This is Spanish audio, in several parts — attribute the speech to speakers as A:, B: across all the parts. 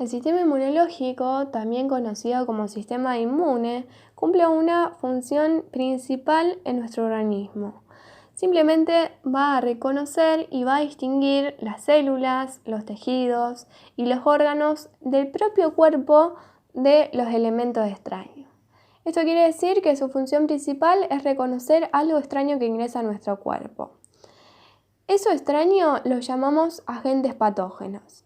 A: El sistema inmunológico, también conocido como sistema inmune, cumple una función principal en nuestro organismo. Simplemente va a reconocer y va a distinguir las células, los tejidos y los órganos del propio cuerpo de los elementos extraños. Esto quiere decir que su función principal es reconocer algo extraño que ingresa a nuestro cuerpo. Eso extraño lo llamamos agentes patógenos.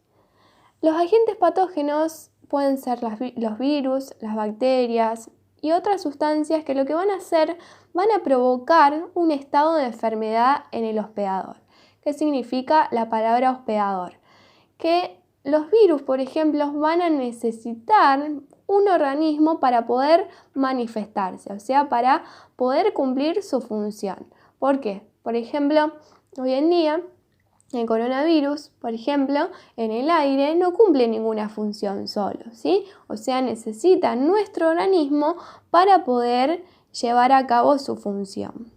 A: Los agentes patógenos pueden ser los virus, las bacterias y otras sustancias que lo que van a hacer van a provocar un estado de enfermedad en el hospedador. ¿Qué significa la palabra hospedador? Que los virus, por ejemplo, van a necesitar un organismo para poder manifestarse, o sea, para poder cumplir su función. ¿Por qué? Por ejemplo, hoy en día el coronavirus, por ejemplo, en el aire no cumple ninguna función solo, ¿sí? O sea, necesita nuestro organismo para poder llevar a cabo su función.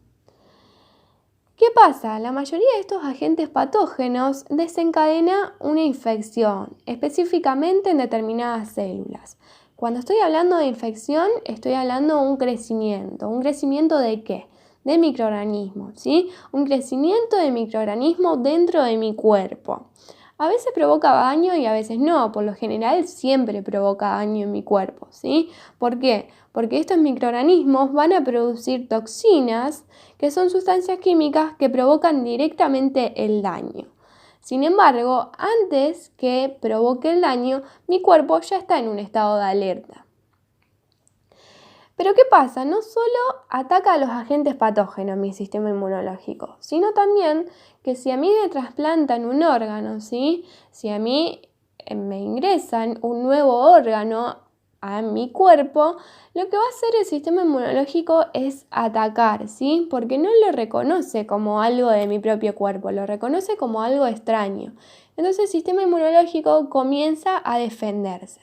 A: ¿Qué pasa? La mayoría de estos agentes patógenos desencadena una infección, específicamente en determinadas células. Cuando estoy hablando de infección, estoy hablando de un crecimiento. ¿Un crecimiento de qué? De microorganismos, ¿sí? Un crecimiento de microorganismos dentro de mi cuerpo. A veces provoca daño y a veces no. Por lo general siempre provoca daño en mi cuerpo, ¿sí? ¿Por qué? Porque estos microorganismos van a producir toxinas, que son sustancias químicas que provocan directamente el daño. Sin embargo, antes que provoque el daño, mi cuerpo ya está en un estado de alerta. Pero ¿qué pasa? No solo ataca a los agentes patógenos mi sistema inmunológico, sino también que si a mí me trasplantan un órgano, ¿sí? Si a mí me ingresan un nuevo órgano a mi cuerpo, lo que va a hacer el sistema inmunológico es atacar, ¿sí? Porque no lo reconoce como algo de mi propio cuerpo, lo reconoce como algo extraño. Entonces el sistema inmunológico comienza a defenderse.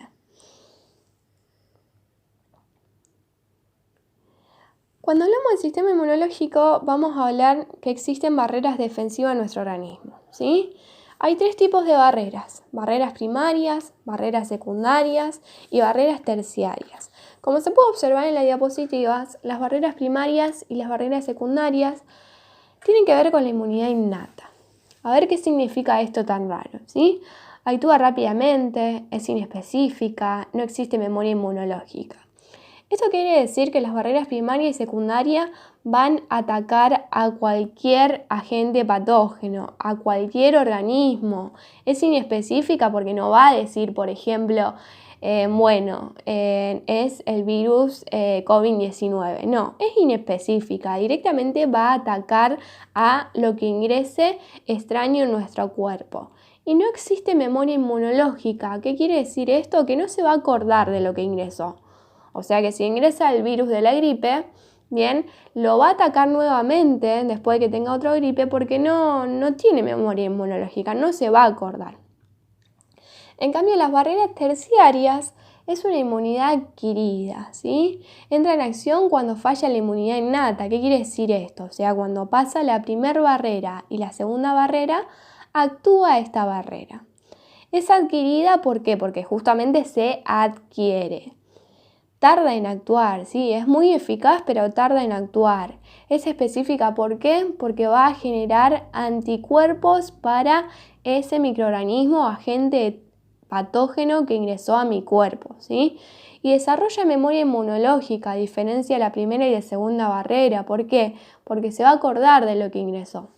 A: Cuando hablamos del sistema inmunológico, vamos a hablar que existen barreras defensivas en nuestro organismo, ¿sí? Hay tres tipos de barreras: barreras primarias, barreras secundarias y barreras terciarias. Como se puede observar en las diapositivas, las barreras primarias y las barreras secundarias tienen que ver con la inmunidad innata. A ver qué significa esto tan raro, ¿sí? Actúa rápidamente, es inespecífica, no existe memoria inmunológica. Esto quiere decir que las barreras primaria y secundaria van a atacar a cualquier agente patógeno, a cualquier organismo. Es inespecífica porque no va a decir, por ejemplo, es el virus COVID-19. No, es inespecífica. Directamente va a atacar a lo que ingrese extraño en nuestro cuerpo. Y no existe memoria inmunológica. ¿Qué quiere decir esto? Que no se va a acordar de lo que ingresó. O sea que si ingresa el virus de la gripe, bien, lo va a atacar nuevamente después de que tenga otra gripe porque no tiene memoria inmunológica, no se va a acordar. En cambio, las barreras terciarias es una inmunidad adquirida, ¿sí? Entra en acción cuando falla la inmunidad innata. ¿Qué quiere decir esto? O sea, cuando pasa la primera barrera y la segunda barrera, actúa esta barrera. Es adquirida, ¿por qué? Porque justamente se adquiere. Tarda en actuar, sí, es muy eficaz, pero tarda en actuar. Es específica, ¿por qué? Porque va a generar anticuerpos para ese microorganismo o agente patógeno que ingresó a mi cuerpo, ¿sí? Y desarrolla memoria inmunológica, a diferencia de la primera y la segunda barrera. ¿Por qué? Porque se va a acordar de lo que ingresó.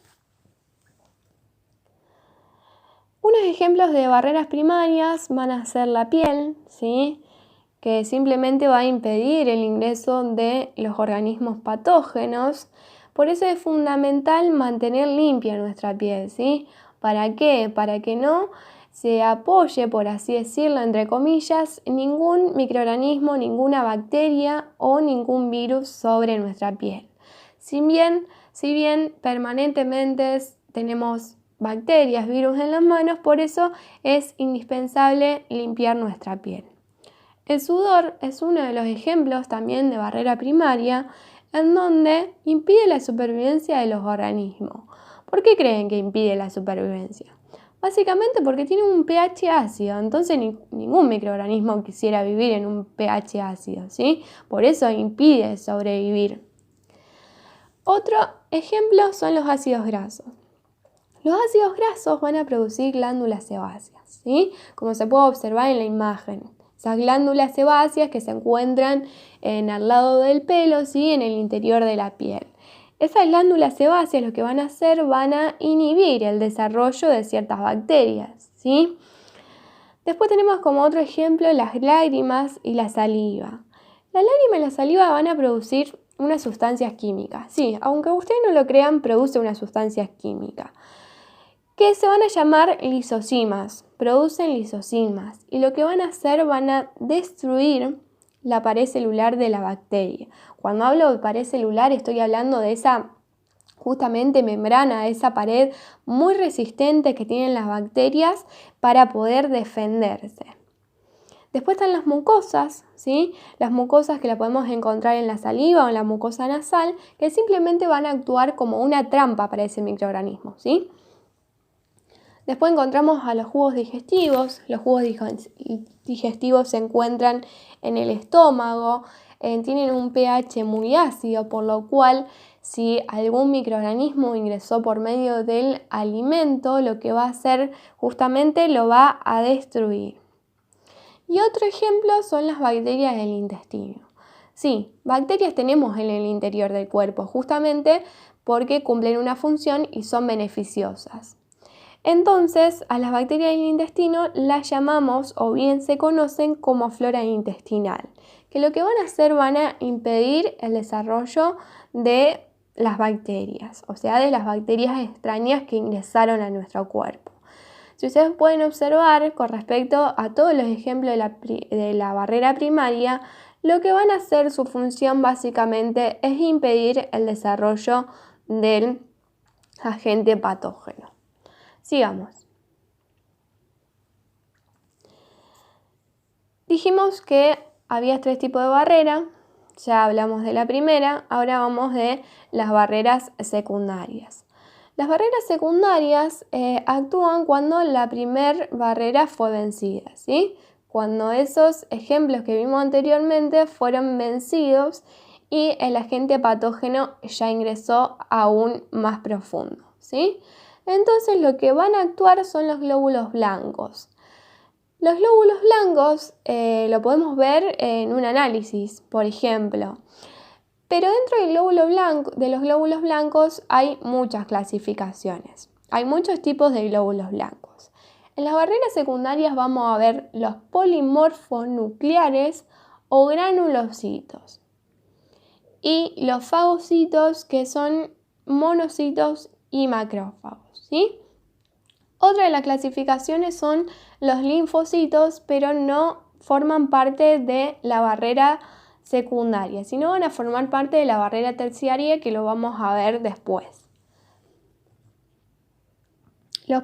A: Unos ejemplos de barreras primarias van a ser la piel, ¿sí? Que simplemente va a impedir el ingreso de los organismos patógenos. Por eso es fundamental mantener limpia nuestra piel, ¿sí? ¿Para qué? Para que no se apoye, por así decirlo, entre comillas, ningún microorganismo, ninguna bacteria o ningún virus sobre nuestra piel. Si bien permanentemente tenemos bacterias, virus en las manos, por eso es indispensable limpiar nuestra piel. El sudor es uno de los ejemplos también de barrera primaria en donde impide la supervivencia de los organismos. ¿Por qué creen que impide la supervivencia? Básicamente porque tiene un pH ácido, entonces ningún microorganismo quisiera vivir en un pH ácido, ¿sí? Por eso impide sobrevivir. Otro ejemplo son los ácidos grasos. Los ácidos grasos van a producir glándulas sebáceas, ¿sí? Como se puede observar en la imagen. Esas glándulas sebáceas que se encuentran al lado del pelo, ¿sí? En el interior de la piel. Esas glándulas sebáceas lo que van a hacer van a inhibir el desarrollo de ciertas bacterias, ¿sí? Después tenemos como otro ejemplo las lágrimas y la saliva. La lágrima y la saliva van a producir unas sustancias químicas. Sí, aunque ustedes no lo crean, produce unas sustancias químicas que se van a llamar lisosimas. Producen lisosimas y lo que van a hacer van a destruir la pared celular de la bacteria. Cuando hablo de pared celular estoy hablando de esa justamente membrana, esa pared muy resistente que tienen las bacterias para poder defenderse. Después están las mucosas, ¿sí? Las mucosas que la podemos encontrar en la saliva o en la mucosa nasal, que simplemente van a actuar como una trampa para ese microorganismo, ¿sí? Después encontramos a los jugos digestivos. Los jugos digestivos se encuentran en el estómago, tienen un pH muy ácido, por lo cual si algún microorganismo ingresó por medio del alimento, lo que va a hacer justamente lo va a destruir. Y otro ejemplo son las bacterias del intestino. Sí, bacterias tenemos en el interior del cuerpo, justamente porque cumplen una función y son beneficiosas. Entonces, a las bacterias del intestino las llamamos o bien se conocen como flora intestinal, que lo que van a hacer van a impedir el desarrollo de las bacterias, o sea, de las bacterias extrañas que ingresaron a nuestro cuerpo. Si ustedes pueden observar con respecto a todos los ejemplos de la barrera primaria, lo que van a hacer su función básicamente es impedir el desarrollo del agente patógeno. Sigamos. Dijimos que había 3 tipos de barrera, ya hablamos de la primera, ahora vamos de las barreras secundarias. Las barreras secundarias actúan cuando la primera barrera fue vencida, ¿sí? Cuando esos ejemplos que vimos anteriormente fueron vencidos y el agente patógeno ya ingresó aún más profundo, ¿sí? Entonces lo que van a actuar son los glóbulos blancos. Los glóbulos blancos lo podemos ver en un análisis, por ejemplo. Pero dentro de los glóbulos blancos hay muchas clasificaciones. Hay muchos tipos de glóbulos blancos. En las barreras secundarias vamos a ver los polimorfonucleares o granulocitos. Y los fagocitos, que son monocitos y macrófagos, ¿sí? Otra de las clasificaciones son los linfocitos, pero no forman parte de la barrera secundaria, sino van a formar parte de la barrera terciaria, que lo vamos a ver después. Los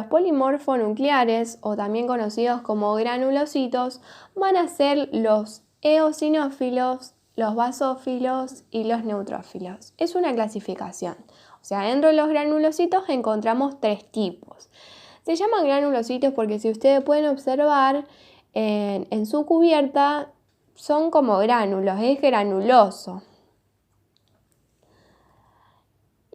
A: polimorfonucleares, o también conocidos como granulocitos, van a ser los eosinófilos, los basófilos y los neutrófilos. Es una clasificación. O sea, dentro de los granulocitos encontramos 3 tipos. Se llaman granulocitos porque si ustedes pueden observar en su cubierta son como gránulos, es granuloso.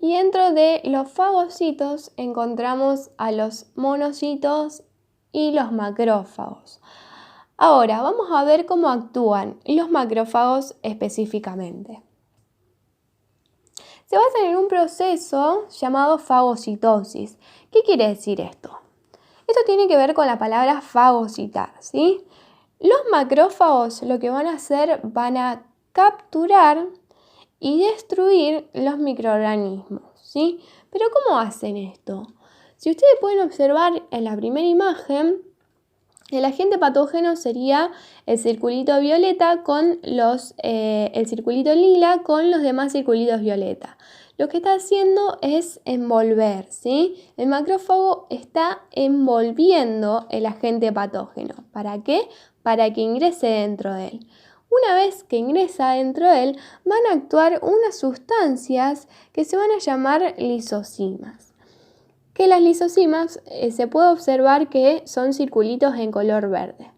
A: Y dentro de los fagocitos encontramos a los monocitos y los macrófagos. Ahora vamos a ver cómo actúan los macrófagos específicamente. Se basan en un proceso llamado fagocitosis. ¿Qué quiere decir esto? Esto tiene que ver con la palabra fagocitar, ¿sí? Los macrófagos lo que van a hacer, van a capturar y destruir los microorganismos, ¿sí? Pero ¿cómo hacen esto? Si ustedes pueden observar en la primera imagen, el agente patógeno sería el circulito violeta con el circulito lila con los demás circulitos violeta. Lo que está haciendo es envolver, ¿sí? El macrófago está envolviendo el agente patógeno. ¿Para qué? Para que ingrese dentro de él. Una vez que ingresa dentro de él, van a actuar unas sustancias que se van a llamar lisosimas. que las lisosimas se puede observar que son circulitos en color verde.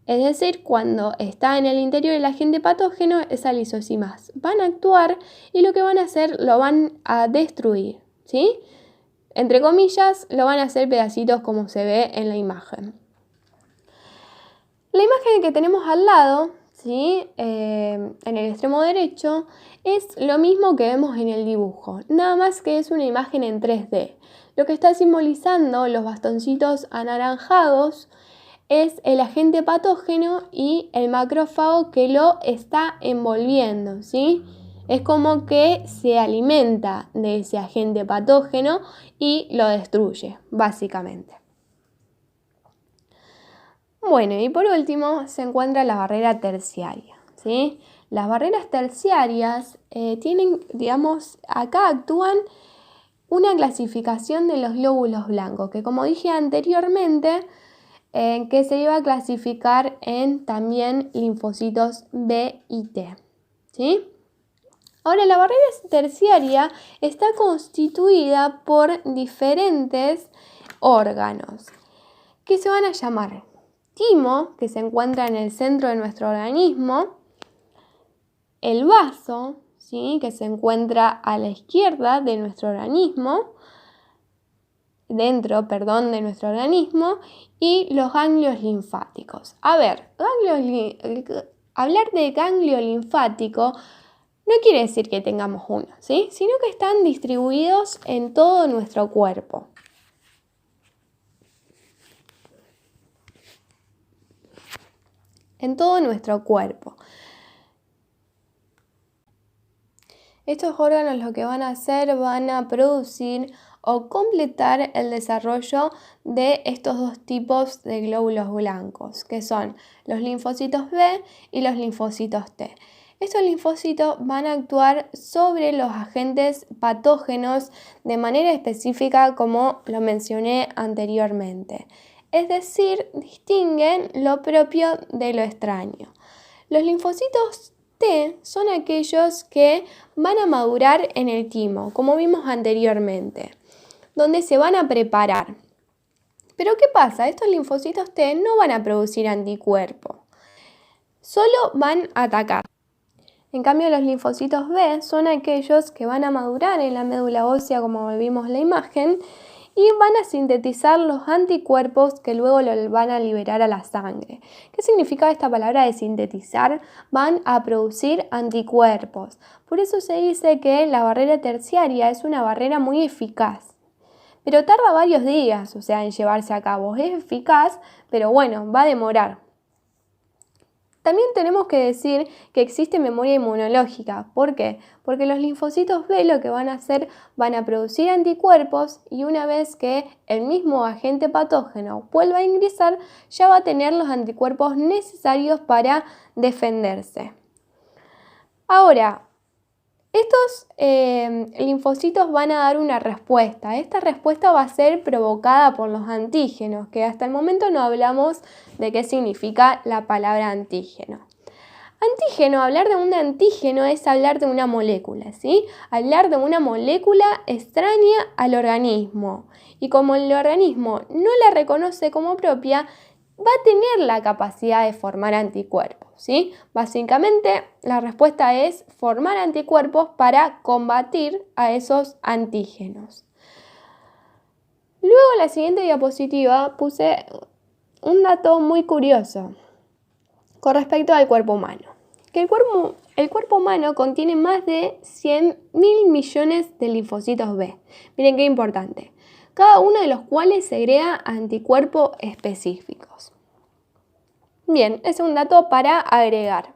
A: Es decir, cuando está en el interior el agente patógeno, esas lisosimas van a actuar y lo que van a hacer lo van a destruir, ¿sí? Entre comillas, lo van a hacer pedacitos como se ve en la imagen. La imagen que tenemos al lado, ¿sí? En el extremo derecho, es lo mismo que vemos en el dibujo, nada más que es una imagen en 3D. Lo que está simbolizando los bastoncitos anaranjados es el agente patógeno y el macrófago que lo está envolviendo, ¿sí? Es como que se alimenta de ese agente patógeno y lo destruye, básicamente. Bueno, y por último se encuentra la barrera terciaria, ¿sí? Las barreras terciarias tienen, digamos, acá actúan una clasificación de los glóbulos blancos, que como dije anteriormente, que se iba a clasificar en también linfocitos B y T, ¿sí? Ahora, la barrera terciaria está constituida por diferentes órganos que se van a llamar timo, que se encuentra en el centro de nuestro organismo, el vaso, ¿sí? Que se encuentra a la izquierda de nuestro organismo, de nuestro organismo, y los ganglios linfáticos. A ver, hablar de ganglio linfático no quiere decir que tengamos uno, ¿sí? Sino que están distribuidos en todo nuestro cuerpo. En todo nuestro cuerpo. Estos órganos lo que van a hacer, van a producir o completar el desarrollo de estos dos tipos de glóbulos blancos, que son los linfocitos B y los linfocitos T. Estos linfocitos van a actuar sobre los agentes patógenos de manera específica, como lo mencioné anteriormente. Es decir, distinguen lo propio de lo extraño. Los linfocitos T son aquellos que van a madurar en el timo, como vimos anteriormente, donde se van a preparar. Pero ¿qué pasa? Estos linfocitos T no van a producir anticuerpos, solo van a atacar. En cambio, los linfocitos B son aquellos que van a madurar en la médula ósea, como vimos en la imagen, y van a sintetizar los anticuerpos que luego lo van a liberar a la sangre. ¿Qué significa esta palabra de sintetizar? Van a producir anticuerpos. Por eso se dice que la barrera terciaria es una barrera muy eficaz, pero tarda varios días, en llevarse a cabo. Es eficaz, pero bueno, va a demorar. También tenemos que decir que existe memoria inmunológica. ¿Por qué? Porque los linfocitos B lo que van a hacer, van a producir anticuerpos y una vez que el mismo agente patógeno vuelva a ingresar, ya va a tener los anticuerpos necesarios para defenderse. Ahora, estos linfocitos van a dar una respuesta. Esta respuesta va a ser provocada por los antígenos, que hasta el momento no hablamos de qué significa la palabra antígeno. Antígeno, hablar de un antígeno es hablar de una molécula, ¿sí? Hablar de una molécula extraña al organismo. Y como el organismo no la reconoce como propia, va a tener la capacidad de formar anticuerpos, ¿sí? Básicamente, la respuesta es formar anticuerpos para combatir a esos antígenos. Luego, en la siguiente diapositiva, puse un dato muy curioso con respecto al cuerpo humano. Que el cuerpo humano contiene más de 100.000 millones de linfocitos B. Miren qué importante. Cada uno de los cuales segrega anticuerpos específicos. Bien, ese es un dato para agregar.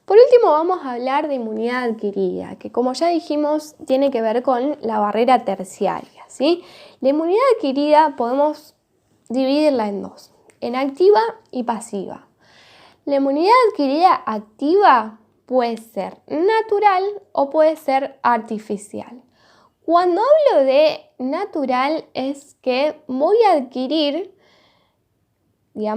A: Por último, vamos a hablar de inmunidad adquirida, que como ya dijimos, tiene que ver con la barrera terciaria, ¿sí? La inmunidad adquirida podemos dividirla en dos, en activa y pasiva. La inmunidad adquirida activa puede ser natural o puede ser artificial. Cuando hablo de natural es que voy a adquirir, de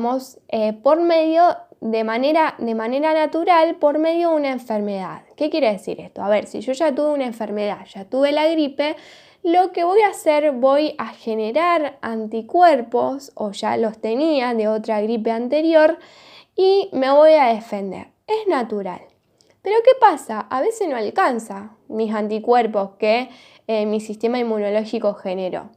A: manera natural por medio de una enfermedad. ¿Qué quiere decir esto? A ver, si yo ya tuve una enfermedad, ya tuve la gripe, lo que voy a hacer, voy a generar anticuerpos, o ya los tenía de otra gripe anterior, y me voy a defender. Es natural. Pero ¿qué pasa? A veces no alcanza mis anticuerpos que mi sistema inmunológico generó.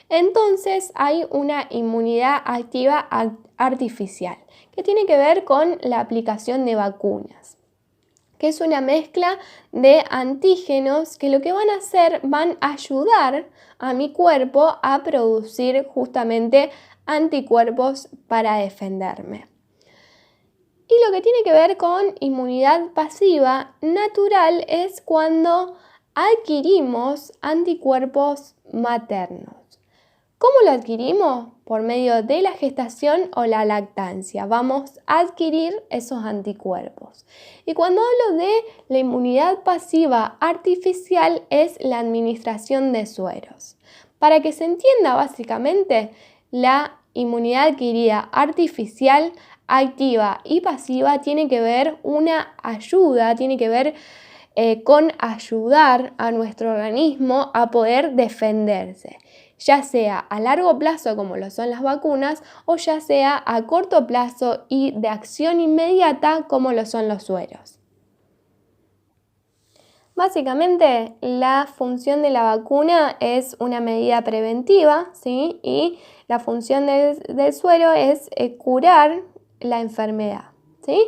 A: Entonces hay una inmunidad activa artificial que tiene que ver con la aplicación de vacunas, que es una mezcla de antígenos que lo que van a hacer, van a ayudar a mi cuerpo a producir justamente anticuerpos para defenderme. Y lo que tiene que ver con inmunidad pasiva natural es cuando adquirimos anticuerpos maternos. ¿Cómo lo adquirimos? Por medio de la gestación o la lactancia. Vamos a adquirir esos anticuerpos. Y cuando hablo de la inmunidad pasiva artificial es la administración de sueros. Para que se entienda básicamente, la inmunidad adquirida artificial, activa y pasiva tiene que ver una ayuda, tiene que ver con ayudar a nuestro organismo a poder defenderse, ya sea a largo plazo como lo son las vacunas o ya sea a corto plazo y de acción inmediata como lo son los sueros. Básicamente, la función de la vacuna es una medida preventiva, ¿sí? Y la función del suero es curar la enfermedad, ¿sí?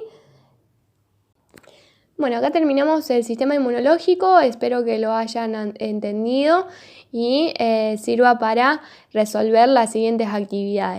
A: Bueno, acá terminamos el sistema inmunológico, espero que lo hayan entendido y sirva para resolver las siguientes actividades.